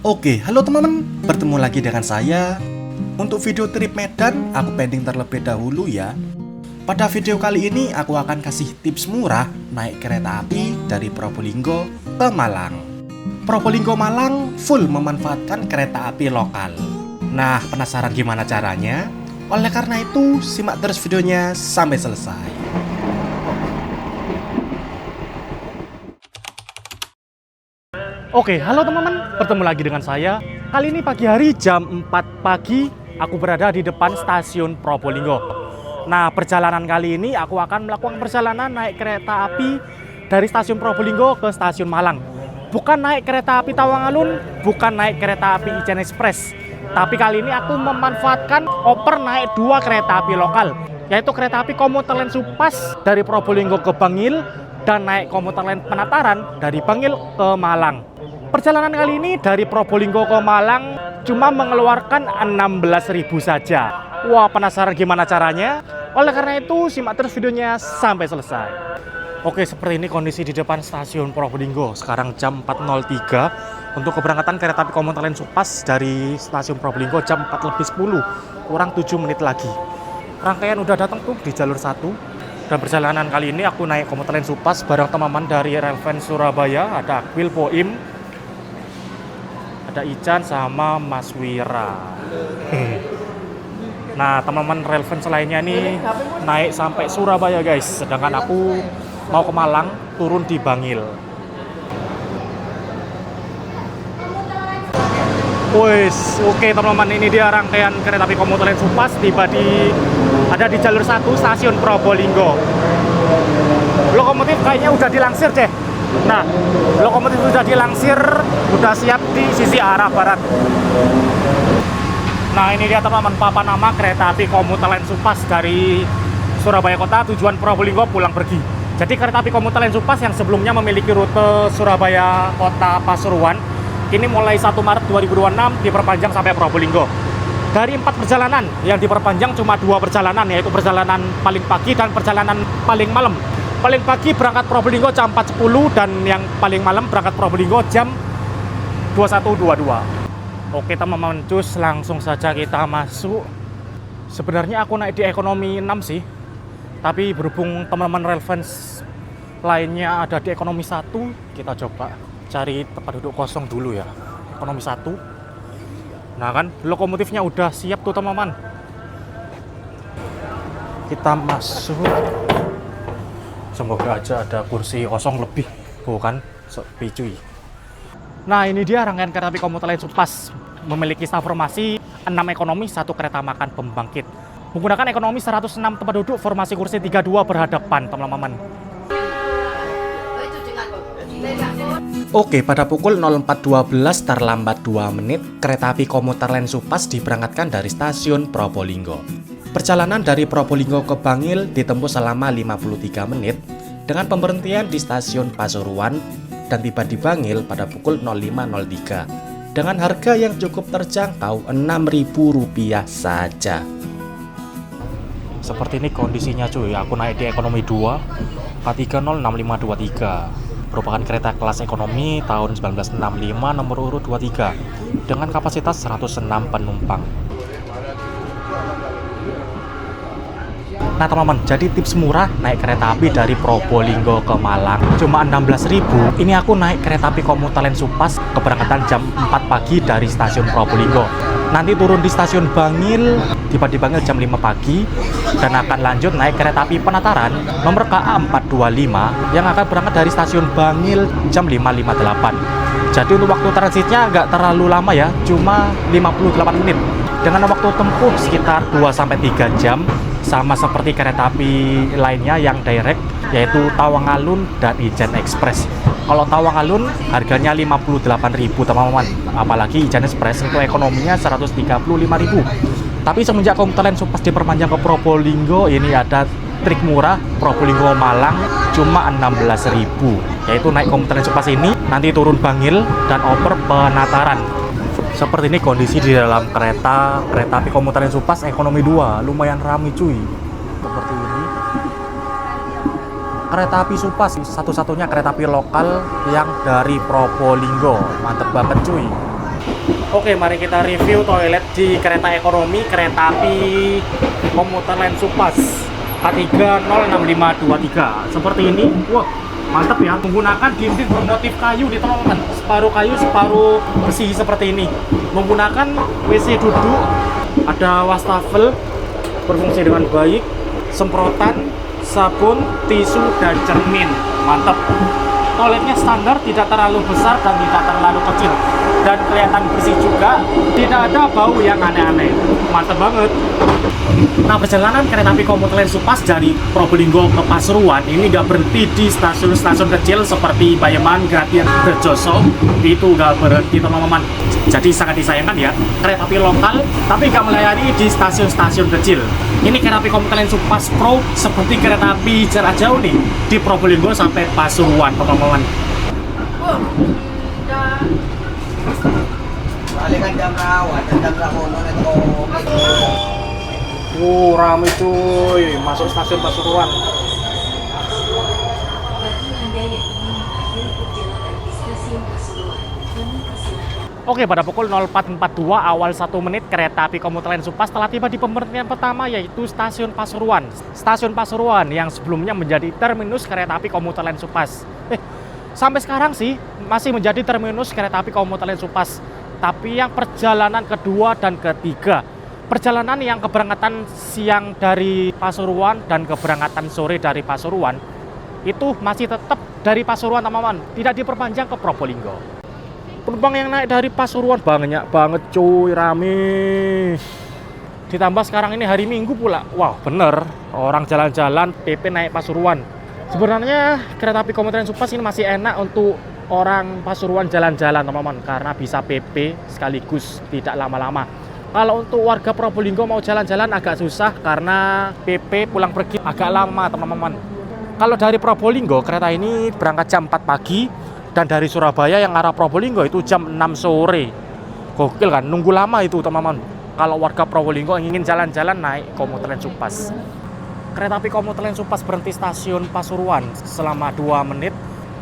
Oke, halo teman-teman, bertemu lagi dengan saya. Untuk video trip Medan, aku pending terlebih dahulu ya. Pada video kali ini, aku akan kasih tips murah naik kereta api dari Probolinggo ke Malang. Probolinggo Malang full memanfaatkan kereta api lokal. Nah, penasaran gimana caranya? Oleh karena itu, simak terus videonya sampai selesai. Oke, halo teman-teman, bertemu lagi dengan saya. Kali ini pagi hari jam 4 pagi, aku berada di depan stasiun Probolinggo. Nah, perjalanan kali ini aku akan melakukan perjalanan naik kereta api dari stasiun Probolinggo ke stasiun Malang. Bukan naik kereta api Tawangalun, bukan naik kereta api Ijen Express. Tapi kali ini aku memanfaatkan oper naik dua kereta api lokal, yaitu kereta api komuter lain Supas dari Probolinggo ke Bangil dan naik komuter lain Penataran dari Bangil ke Malang. Perjalanan kali ini dari Probolinggo ke Malang cuma mengeluarkan 16.000 saja. Wah, penasaran gimana caranya? Oleh karena itu, simak terus videonya sampai selesai. Oke, seperti ini kondisi di depan stasiun Probolinggo. Sekarang jam 4.03 untuk keberangkatan kereta api komuter lain Supas dari stasiun Probolinggo jam 4:10, kurang 7 menit lagi. Rangkaian udah datang tuh di jalur 1. Dan perjalanan kali ini aku naik komuter lain Supas bareng teman-teman dari Relven Surabaya. Ada Akbil, Poim, ada Ican sama Mas Wira. Nah, teman-teman Relven selainnya nih naik sampai Surabaya guys. Sedangkan aku mau ke Malang, turun di Bangil. Wes, oke teman-teman, ini dia rangkaian kereta api komuter lain Supas ada di jalur 1 stasiun Probolinggo. Lokomotif kayaknya udah dilangsir deh. Nah, lokomotif sudah dilangsir, udah siap di sisi arah barat. Nah, ini dia teman-teman papan nama kereta api komuter lain Supas dari Surabaya Kota tujuan Probolinggo pulang pergi. Jadi kereta api komuter lain Supas yang sebelumnya memiliki rute Surabaya Kota Pasuruan, ini mulai 1 Maret 2026 diperpanjang sampai Probolinggo. Dari 4 perjalanan yang diperpanjang cuma 2 perjalanan, yaitu perjalanan paling pagi dan perjalanan paling malam. Paling pagi berangkat Probolinggo jam 4.10 dan yang paling malam berangkat Probolinggo jam 21.22. Oke teman-teman, cus langsung saja kita masuk. Sebenarnya aku naik di ekonomi 6 sih, tapi berhubung teman-teman Relven lainnya ada di ekonomi 1, kita coba cari tempat duduk kosong dulu ya. Ekonomi 1. Nah kan, lokomotifnya udah siap tuh teman-teman. Kita masuk. Semoga aja ada kursi kosong lebih. Bukan, sepi cuy. Nah, ini dia rangkaian kereta api komuter lain Supas. Memiliki staf formasi 6 ekonomi, 1 kereta makan pembangkit. Menggunakan ekonomi 106 tempat duduk, formasi kursi 32 berhadapan teman-teman. Oke, pada pukul 04.12 terlambat 2 menit, kereta api komuter lain Supas diberangkatkan dari stasiun Probolinggo. Perjalanan dari Probolinggo ke Bangil ditempuh selama 53 menit dengan pemberhentian di stasiun Pasuruan dan tiba di Bangil pada pukul 05.03 dengan harga yang cukup terjangkau Rp6.000 saja. Seperti ini kondisinya cuy, aku naik di ekonomi 2 K306523. Merupakan kereta kelas ekonomi tahun 1965 nomor urut 23 dengan kapasitas 106 penumpang. Nah teman-teman, jadi tips murah naik kereta api dari Probolinggo ke Malang cuma 16.000. Ini aku naik kereta api komuter lain Supas keberangkatan jam 4 pagi dari stasiun Probolinggo. Nanti turun di stasiun Bangil, tiba di Bangil jam 5 pagi dan akan lanjut naik kereta api Penataran nomor KA425 yang akan berangkat dari stasiun Bangil jam 5.58. Jadi untuk waktu transitnya nggak terlalu lama ya, cuma 58 menit dengan waktu tempuh sekitar 2-3 jam, sama seperti kereta api lainnya yang direct, yaitu Tawangalun dan Ijen Express. Kalau Tawangalun harganya 58.000 teman-teman, apalagi Ijen Express itu ekonominya 135.000. Tapi semenjak komuter lain Supas diperpanjang ke Probolinggo, ini ada trik murah Probolinggo Malang cuma 16.000, yaitu naik komuter lain Supas ini nanti turun Bangil dan oper Penataran. Seperti ini kondisi di dalam kereta api komuter lain Supas ekonomi 2, lumayan ramai cuy. Seperti ini. Kereta api Supas satu-satunya kereta api lokal yang dari Probolinggo. Mantep banget cuy. Oke, mari kita review toilet di kereta ekonomi kereta api komuter lain Supas K3 06523 seperti ini. Wah, mantap ya, menggunakan dinding bermotif kayu di teman-teman, separuh kayu separuh besi seperti ini. Menggunakan WC duduk, ada wastafel berfungsi dengan baik, semprotan, sabun, tisu, dan cermin. Mantap. Toiletnya standar, tidak terlalu besar dan tidak terlalu kecil, dan kelihatan bersih juga, tidak ada bau yang aneh-aneh. Mantap banget. Nah, perjalanan kereta api komuter lain Supas dari Probolinggo ke Pasuruan ini nggak berhenti di stasiun-stasiun kecil seperti Bayeman, Gratian, Rejoso. Itu nggak berhenti teman-teman. Jadi sangat disayangkan ya, kereta api lokal tapi nggak melayani di stasiun-stasiun kecil. Ini kereta api komuter lain Supas Pro seperti kereta api jarak jauh nih, di Probolinggo sampai Pasuruan teman-teman. Balikan jam rawat, jam rahono itu. Rame cuy, masuk stasiun Pasuruan. Oke, pada pukul 04.42 awal 1 menit kereta api komuter lain Supas telah tiba di pemberhentian pertama, yaitu stasiun Pasuruan. Stasiun Pasuruan yang sebelumnya menjadi terminus kereta api komuter lain Supas. Sampai sekarang sih masih menjadi terminus kereta api komuter lain Supas. Tapi yang perjalanan kedua dan ketiga, perjalanan yang keberangkatan siang dari Pasuruan dan keberangkatan sore dari Pasuruan, itu masih tetap dari Pasuruan teman-teman, tidak diperpanjang ke Probolinggo. Penumpang yang naik dari Pasuruan banyak banget cuy, rame. Ditambah sekarang ini hari Minggu pula. Wah bener, orang jalan-jalan PP naik Pasuruan. Sebenarnya kereta api komuter lain Supas ini masih enak untuk orang Pasuruan jalan-jalan teman-teman, karena bisa PP sekaligus tidak lama-lama. Kalau untuk warga Probolinggo mau jalan-jalan agak susah karena PP pulang pergi agak lama teman-teman. Kalau dari Probolinggo kereta ini berangkat jam 4 pagi, dan dari Surabaya yang arah Probolinggo itu jam 6 sore. Gokil kan, nunggu lama itu teman-teman. Kalau warga Probolinggo ingin jalan-jalan naik komuter lain Supas. Kereta api komuter lain Supas berhenti stasiun Pasuruan selama 2 menit,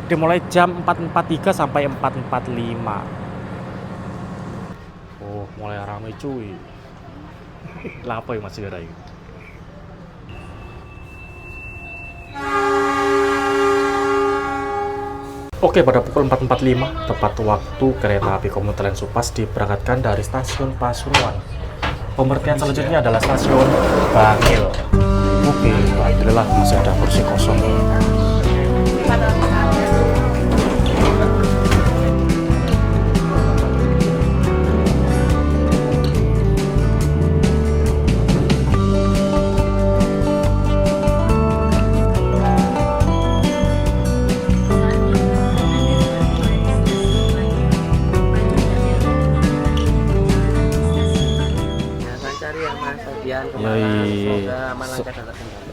dimulai jam 4.43 sampai 4.45. Oh, mulai ramai cuy. Lapa ya masih ada ini. Oke, pada pukul 4.45 tepat waktu kereta api komuter lain Supas diberangkatkan dari stasiun Pasuruan. Pemberhentian selanjutnya adalah stasiun Bangil. Oke, alhamdulillah masih ada kursi kosong.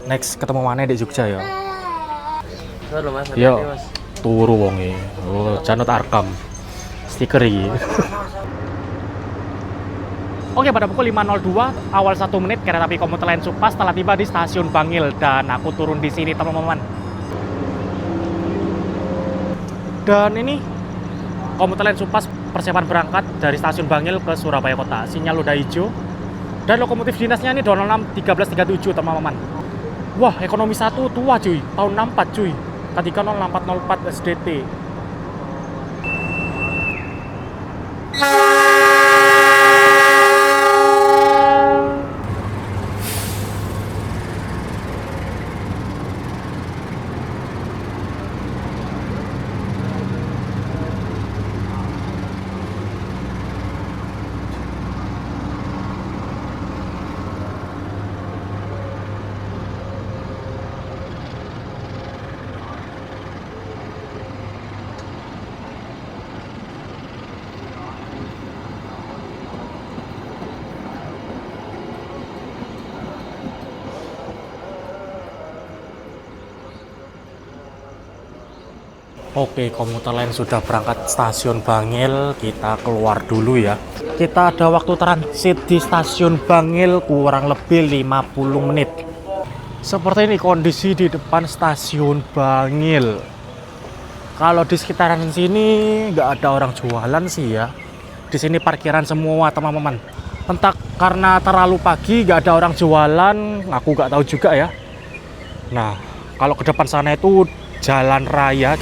Next ketemu mana di Jogja ya? Yo, turu wonge. Oh, Janut Arkam. Stiker iki. Oke, pada pukul 5.02 awal 1 menit kereta api komuter lain Supas telah tiba di stasiun Bangil dan aku turun di sini teman-teman. Dan ini komuter lain Supas persiapan berangkat dari stasiun Bangil ke Surabaya Kota. Sinyal udah hijau. Dan lokomotif dinasnya ini 06 1337 teman-teman. Wah, ekonomi 1 tua cuy, tahun 64 cuy. K3 06404 SDT. Oke, komuter lain sudah berangkat stasiun Bangil, kita keluar dulu ya. Kita ada waktu transit di stasiun Bangil kurang lebih 50 menit. Seperti ini kondisi di depan stasiun Bangil. Kalau di sekitaran sini nggak ada orang jualan sih ya. Di di sini parkiran semua teman-teman. Entah karena terlalu pagi nggak ada orang jualan, aku nggak tahu juga ya. Nah, kalau ke depan sana itu jalan raya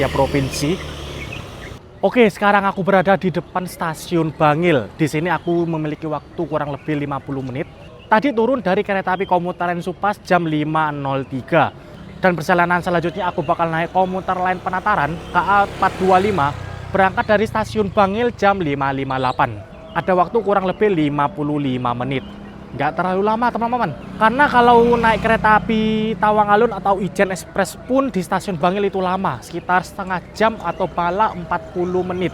provinsi. Oke, sekarang aku berada di depan stasiun Bangil. Di sini aku memiliki waktu kurang lebih 50 menit. Tadi turun dari kereta api komuter lain Supas jam 5.03. Dan perjalanan selanjutnya aku bakal naik komuter lain Penataran KA 425 berangkat dari stasiun Bangil jam 5.58. Ada waktu kurang lebih 55 menit. Nggak terlalu lama teman-teman, karena kalau naik kereta api Tawang Alun atau Ijen Express pun di stasiun Bangil itu lama, sekitar setengah jam atau malah 40 menit.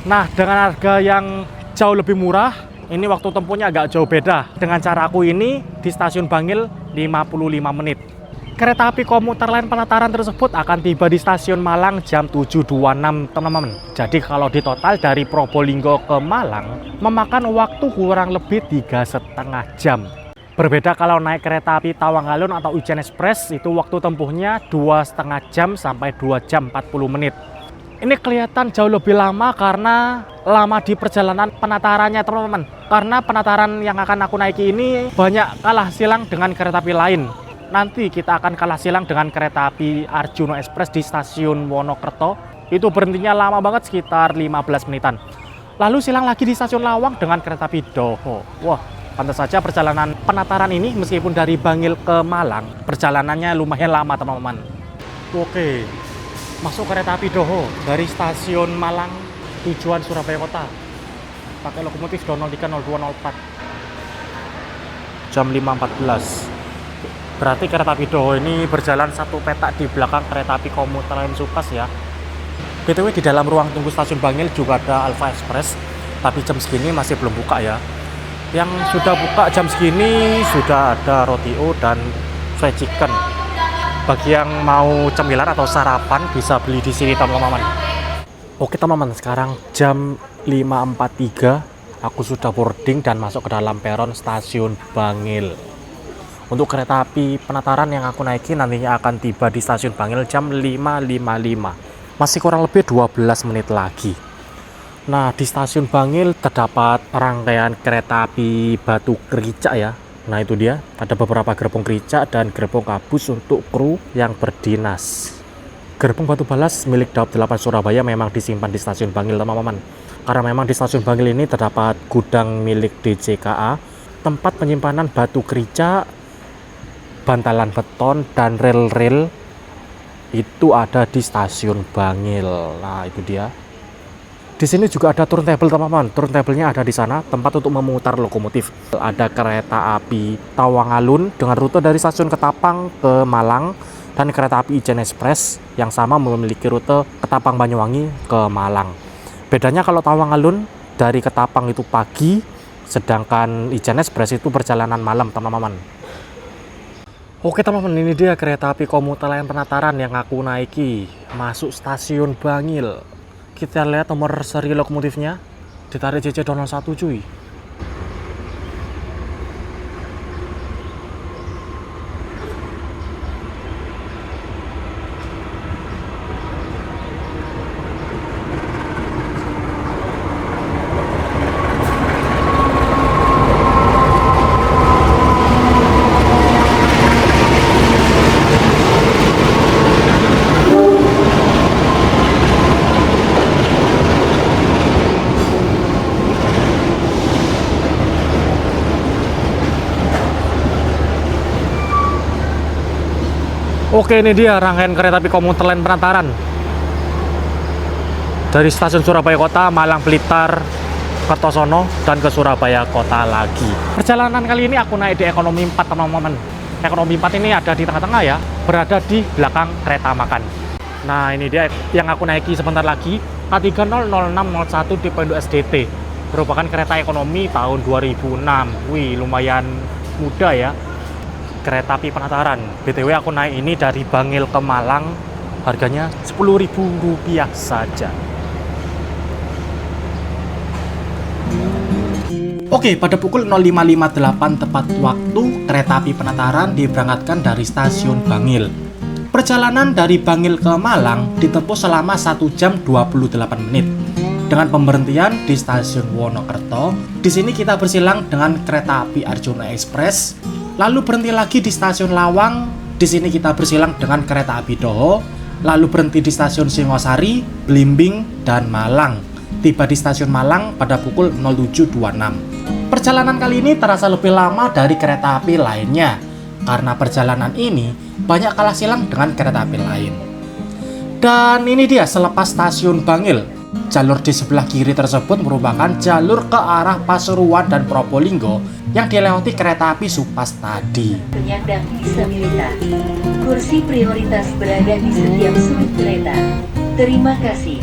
Nah, dengan harga yang jauh lebih murah, ini waktu tempuhnya agak jauh beda. Dengan cara aku ini di stasiun Bangil 55 menit. Kereta api komuter lain Penataran tersebut akan tiba di stasiun Malang jam 7.26 teman-teman. Jadi kalau di total dari Probolinggo ke Malang memakan waktu kurang lebih 3,5 jam. Berbeda kalau naik kereta api Tawang Alun atau Ijen Express itu waktu tempuhnya 2,5 jam sampai 2 jam 40 menit. Ini kelihatan jauh lebih lama karena lama di perjalanan penatarannya teman-teman. Karena penataran yang akan aku naiki ini banyak kalah silang dengan kereta api lain. Nanti kita akan kalah silang dengan kereta api Arjuna Express di stasiun Wonokerto. Itu berhentinya lama banget, sekitar 15 menitan. Lalu silang lagi di stasiun Lawang dengan kereta api Doho. Wah, pantas saja perjalanan Penataran ini meskipun dari Bangil ke Malang, perjalanannya lumayan lama teman-teman. Oke, masuk kereta api Doho dari stasiun Malang tujuan Surabaya Kota. Pakai lokomotif 030204. Jam 5.14. Berarti kereta api Doho ini berjalan satu petak di belakang kereta api komuter lain Supas ya. BTW di dalam ruang tunggu stasiun Bangil juga ada Alfa Express, tapi jam segini masih belum buka ya. Yang sudah buka jam segini sudah ada roti O dan fried chicken. Bagi yang mau cemilan atau sarapan bisa beli di sini teman-teman. Oke teman-teman, sekarang jam 5.43 aku sudah boarding dan masuk ke dalam peron stasiun Bangil. Untuk kereta api Penataran yang aku naiki nantinya akan tiba di stasiun Bangil jam 5.55. Masih kurang lebih 12 menit lagi. Nah, di stasiun Bangil terdapat rangkaian kereta api Batu Kericak ya. Nah, itu dia. Ada beberapa gerbong kericak dan gerbong kabus untuk kru yang berdinas. Gerbong batu balas milik Daob 8 Surabaya memang disimpan di stasiun Bangil teman-teman. Karena memang di stasiun Bangil ini terdapat gudang milik DJKA, tempat penyimpanan batu kericak, bantalan beton dan rel-rel itu ada di stasiun Bangil. Nah, itu dia. Di sini juga ada turntable teman-teman. Turntable-nya ada di sana, tempat untuk memutar lokomotif. Ada kereta api Tawang Alun dengan rute dari stasiun Ketapang ke Malang dan kereta api Ijen Express yang sama memiliki rute Ketapang Banyuwangi ke Malang. Bedanya kalau Tawang Alun dari Ketapang itu pagi, sedangkan Ijen Express itu perjalanan malam teman-teman. Oke teman-teman, ini dia kereta api komuter lain Penataran yang aku naiki. Masuk stasiun Bangil. Kita lihat nomor seri lokomotifnya. Ditarik JC201 cuy. Oke, ini dia rangkaian kereta api komuter lain Penataran. Dari stasiun Surabaya Kota, Malang, Blitar, Kertosono, dan ke Surabaya Kota lagi. Perjalanan kali ini aku naik di ekonomi 4 teman-teman. Ekonomi 4 ini ada di tengah-tengah ya, berada di belakang kereta makan. Nah, ini dia yang aku naiki sebentar lagi, K300601 tipe induk SDT. Merupakan kereta ekonomi tahun 2006. Wih, lumayan muda ya. Kereta api Penataran. BTW aku naik ini dari Bangil ke Malang, harganya Rp10.000 saja. Oke, pada pukul 05.58 tepat waktu, kereta api Penataran diberangkatkan dari stasiun Bangil. Perjalanan dari Bangil ke Malang ditempuh selama 1 jam 28 menit. dengan pemberhentian di stasiun Wonokerto. Di sini kita bersilang dengan kereta api Arjuna Express, lalu berhenti lagi di stasiun Lawang. Di sini kita bersilang dengan kereta api Doho, lalu berhenti di stasiun Singosari, Blimbing, dan Malang. Tiba di stasiun Malang pada pukul 07.26. Perjalanan kali ini terasa lebih lama dari kereta api lainnya, karena perjalanan ini banyak kalah silang dengan kereta api lain. Dan ini dia selepas stasiun Bangil. Jalur di sebelah kiri tersebut merupakan jalur ke arah Pasuruan dan Probolinggo yang dilewati kereta api Supas tadi. Penyandang disabilitas. Kursi prioritas berada di setiap sudut kereta. Terima kasih.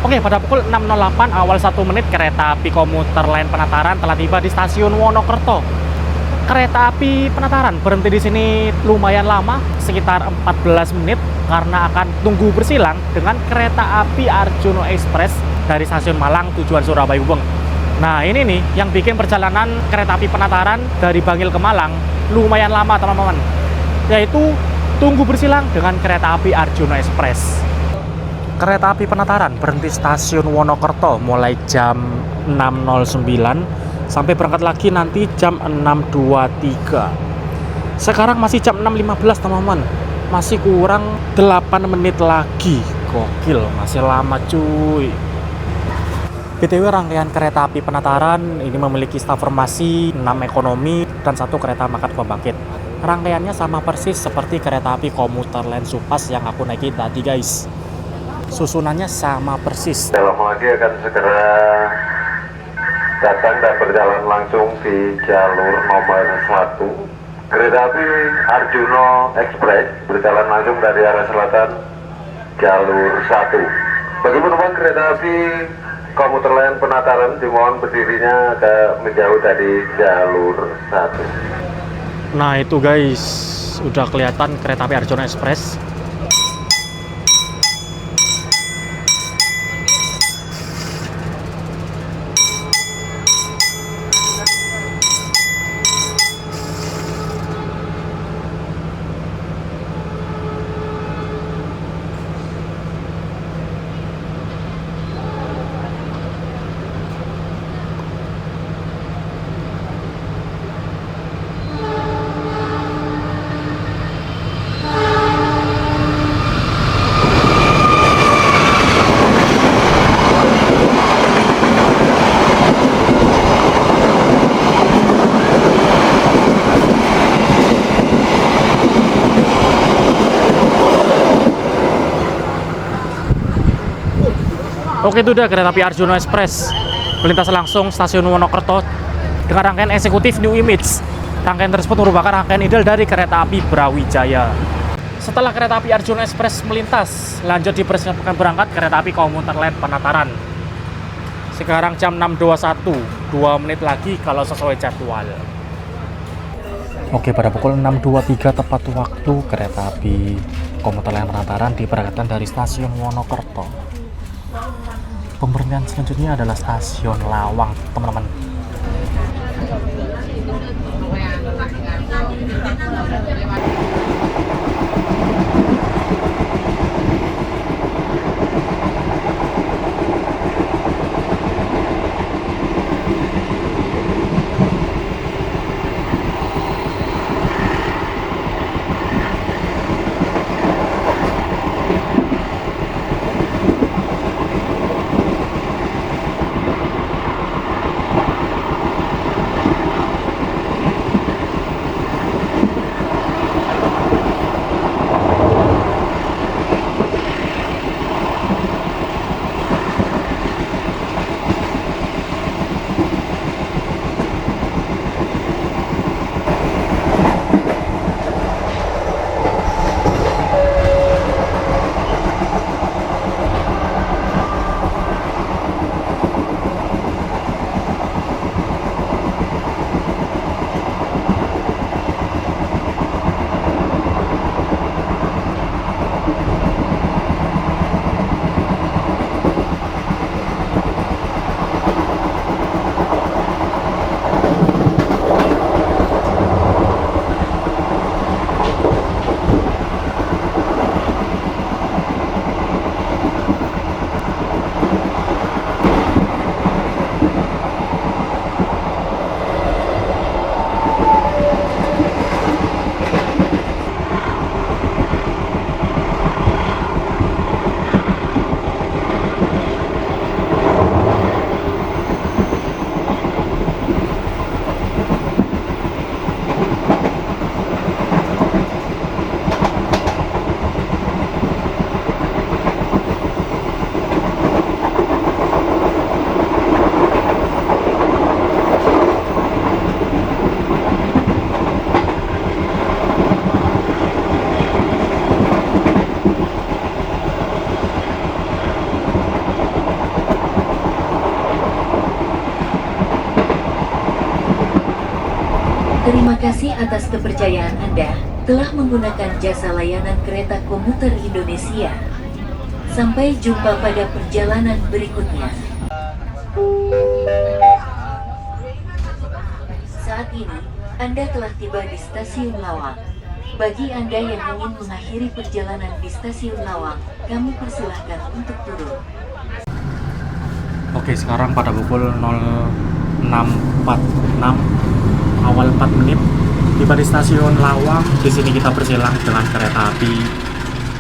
Oke, pada pukul 6.08 awal 1 menit kereta api komuter lain Penataran telah tiba di stasiun Wonokerto. Kereta api Penataran berhenti di sini lumayan lama, sekitar 14 menit karena akan tunggu bersilang dengan kereta api Arjuna Express dari stasiun Malang tujuan Surabaya Gubeng. Nah, ini nih yang bikin perjalanan kereta api Penataran dari Bangil ke Malang lumayan lama, teman-teman. Yaitu tunggu bersilang dengan kereta api Arjuna Express. Kereta api Penataran berhenti stasiun Wonokerto mulai jam 6.09 sampai berangkat lagi nanti jam 6.23. Sekarang masih jam 6.15, teman-teman. Masih kurang 8 menit lagi. Gokil, masih lama cuy. BTW rangkaian kereta api Penataran ini memiliki staf formasi 6 ekonomi dan 1 kereta makan pembangkit. Rangkaiannya sama persis seperti kereta api komuter lain Supas yang aku naiki tadi, guys. Susunannya sama persis. Dalam lagi akan segera datang dan berjalan langsung di jalur nomor 1. Kereta api Arjuna Express berjalan langsung dari arah selatan jalur 1. Bagi penumpang kereta api komuter lain Penataran dimohon berdirinya agak menjauh dari jalur 1. Nah itu guys, udah kelihatan kereta api Arjuna Express. Oke, itu udah kereta api Arjuna Express melintas langsung stasiun Wonokerto dengan rangkaian eksekutif New Image. Rangkaian tersebut merupakan rangkaian ideal dari kereta api Brawijaya. Setelah kereta api Arjuna Express melintas, lanjut dipersiapkan berangkat kereta api komuter lain Penataran. Sekarang jam 6.21, 2 menit lagi kalau sesuai jadwal. Oke, pada pukul 6.23 tepat waktu kereta api komuter lain Penataran diberangkatkan dari stasiun Wonokerto. Pemberhentian selanjutnya adalah stasiun Lawang, teman-teman. kasih atas kepercayaan Anda telah menggunakan jasa layanan kereta komuter Indonesia. Sampai jumpa pada perjalanan berikutnya. Saat ini, Anda telah tiba di Stasiun Lawang. Bagi Anda yang ingin mengakhiri perjalanan di Stasiun Lawang, kami persilahkan untuk turun. Oke, sekarang pada pukul 06.46 awal 4 menit tiba di Stasiun Lawang. Di sini kita bersilang dengan kereta api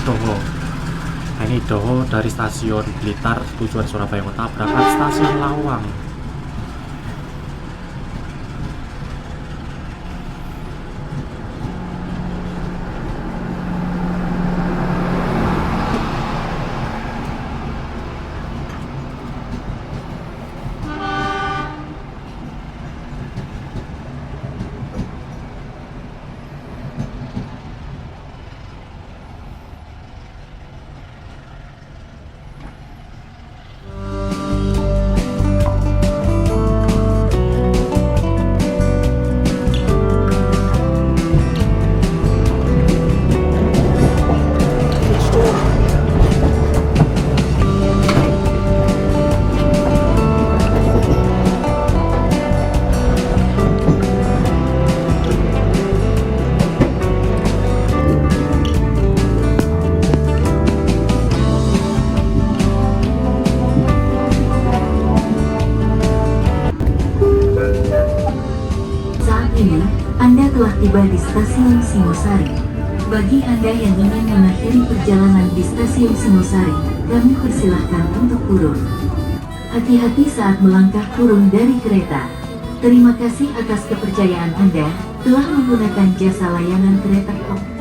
Doho. Nah, ini Doho dari Stasiun Blitar tujuan Surabaya Kota berangkat Stasiun Lawang. Anda telah tiba di Stasiun Singosari. Bagi Anda yang ingin mengakhiri perjalanan di Stasiun Singosari, kami persilahkan untuk turun. Hati-hati saat melangkah turun dari kereta. Terima kasih atas kepercayaan Anda telah menggunakan jasa layanan kereta komuter.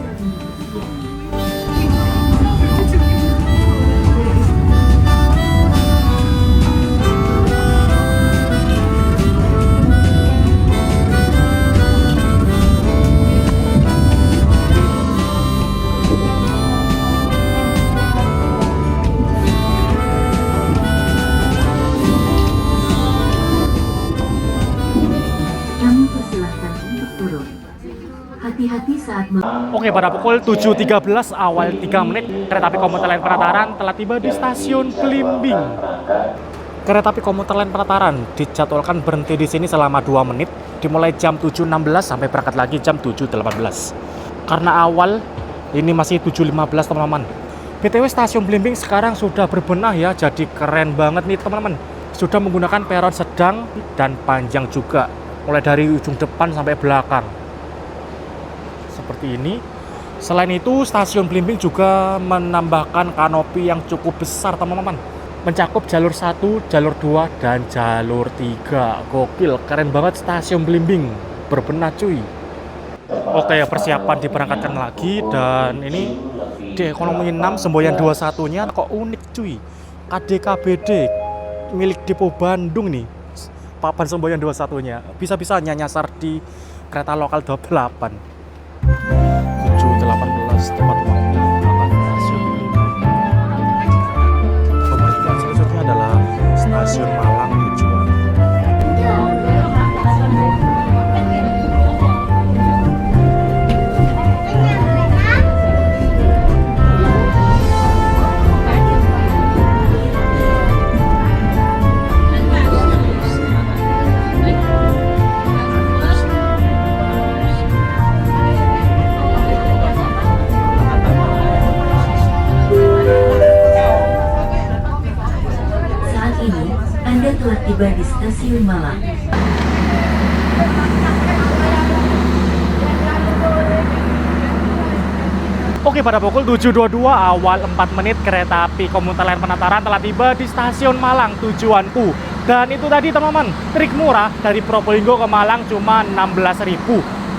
Hati-hati saat Oke, pada pukul 7.13 awal 3 menit kereta api komuter lain Penataran telah tiba di Stasiun Blimbing. Kereta api komuter lain Penataran dijadwalkan berhenti di sini selama 2 menit, dimulai jam 7.16 sampai berangkat lagi jam 7.18. Karena awal ini masih 7.15 teman-teman. BTW Stasiun Blimbing sekarang sudah berbenah ya, jadi keren banget nih teman-teman. Sudah menggunakan peron sedang dan panjang juga, mulai dari ujung depan sampai belakang. Seperti ini. Selain itu, Stasiun Blimbing juga menambahkan kanopi yang cukup besar teman-teman, mencakup jalur 1, jalur 2, dan jalur 3. Gokil, keren banget Stasiun Blimbing, berbenah cuy. Oke, persiapan diberangkatkan lagi, dan ini di ekonomi 6 semboyan 21-nya kok unik cuy. KDKBD milik Depo Bandung nih, papan semboyan 21-nya. Bisa-bisanya nyasar di kereta lokal 28. 7.18 tepat waktu berangkat Stasiun Blimbing. Pemeriksaan selanjutnya adalah Stasiun Malang tujuan. Anda telah tiba di Stasiun Malang. Oke, pada pukul 7.22 awal 4 menit kereta api komuter lain Penataran telah tiba di Stasiun Malang tujuanku. Dan itu tadi teman-teman, trik murah dari Probolinggo ke Malang cuma 16.000.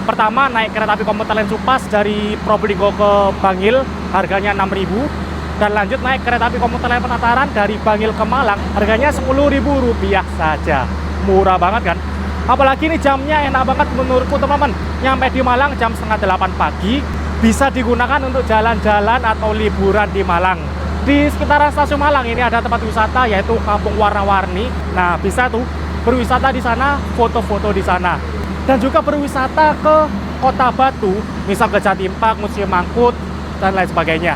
Pertama, naik kereta api komuter lain Supas dari Probolinggo ke Bangil harganya 6.000. Dan lanjut naik kereta api komuter lain Penataran dari Bangil ke Malang harganya Rp10.000 saja. Murah banget kan? Apalagi ini jamnya enak banget menurutku teman-teman. Nyampe di Malang jam setengah 8 pagi, bisa digunakan untuk jalan-jalan atau liburan di Malang. Di sekitaran Stasiun Malang ini ada tempat wisata yaitu Kampung Warna-Warni. Nah, bisa tuh berwisata di sana, foto-foto di sana. dan juga berwisata ke Kota Batu, misal ke Jatim Park, Museum Mangkut, dan lain sebagainya.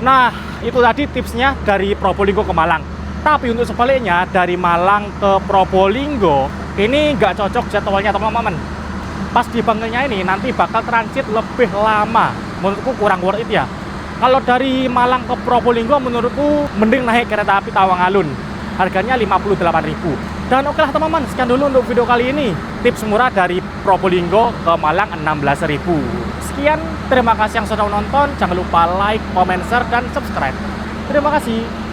Nah, itu tadi tipsnya dari Probolinggo ke Malang. Tapi untuk sebaliknya, dari Malang ke Probolinggo, ini nggak cocok jadwalnya teman-teman. Pas di Bangilnya ini nanti bakal transit lebih lama. Menurutku kurang worth it ya. Kalau dari Malang ke Probolinggo, menurutku mending naik kereta api Tawang Alun. Harganya 58.000. Dan oke lah teman-teman, sekian dulu untuk video kali ini. Tips murah dari Probolinggo ke Malang 16.000. Sekian, terima kasih yang sudah menonton. Jangan lupa like, comment, share, dan subscribe. Terima kasih.